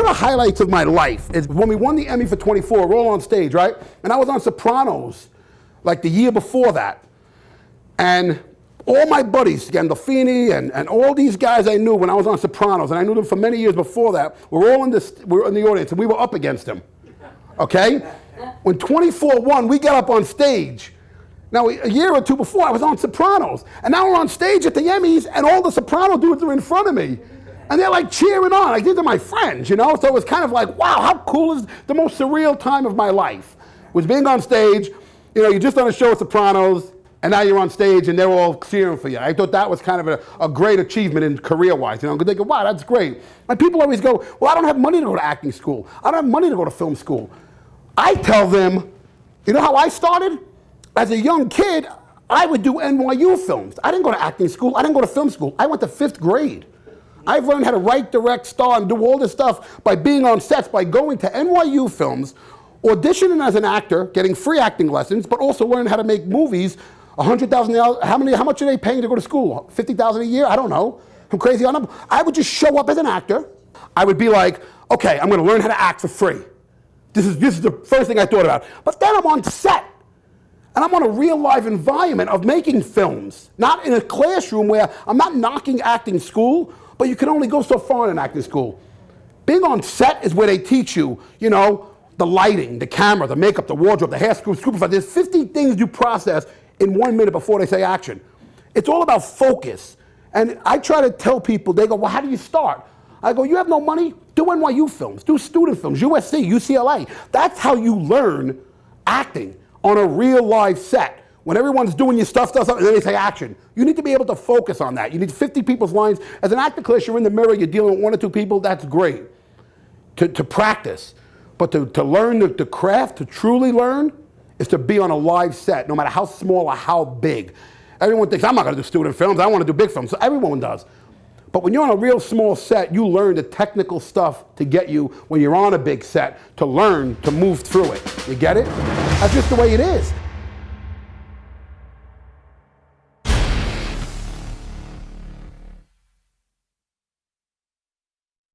the highlights of my life is when we won the Emmy for 24, we're all on stage, right? And I was on Sopranos, like the year before that. And all my buddies, Gandolfini and all these guys I knew when I was on Sopranos, and I knew them for many years before that, were all in the audience, and we were up against them, okay? When 24 won, we got up on stage. Now, a year or two before, I was on Sopranos, and now we're on stage at the Emmys, and all the Soprano dudes are in front of me. And they're like cheering on, like these are my friends, you know? So it was kind of like, wow, how cool is the most surreal time of my life? Was being on stage, you know, you're just on a show with Sopranos, and now you're on stage and they're all cheering for you. I thought that was kind of a great achievement in career-wise, you know, because they go, wow, that's great. And people always go, well, I don't have money to go to acting school. I don't have money to go to film school. I tell them, you know how I started? As a young kid, I would do NYU films. I didn't go to acting school. I didn't go to film school. I went to 5th grade. I've learned how to write, direct, star, and do all this stuff by being on sets, by going to NYU films, auditioning as an actor, getting free acting lessons, but also learning how to make movies. $100,000, how much are they paying to go to school? $50,000 a year? I don't know. I'm crazy on them. I would just show up as an actor. I would be like, okay, I'm gonna learn how to act for free. This is the first thing I thought about. But then I'm on set, and I'm on a real live environment of making films, not in a classroom where I'm not knocking acting school, but you can only go so far in an acting school. Being on set is where they teach you, you know, the lighting, the camera, the makeup, the wardrobe, the hair, scoop, there's 50 things you process in 1 minute before they say action. It's all about focus. And I try to tell people, they go, well, how do you start? I go, you have no money? Do NYU films, do student films, USC, UCLA. That's how you learn acting on a real live set. When everyone's doing your stuff, and then they say action. You need to be able to focus on that. You need 50 people's lines. As an actor class, you're in the mirror, you're dealing with 1 or 2 people, that's great. To practice. But to learn the craft, to truly learn, is to be on a live set, no matter how small or how big. Everyone thinks, I'm not gonna do student films, I wanna do big films. So everyone does. But when you're on a real small set, you learn the technical stuff to get you, when you're on a big set, to learn to move through it. You get it? That's just the way it is.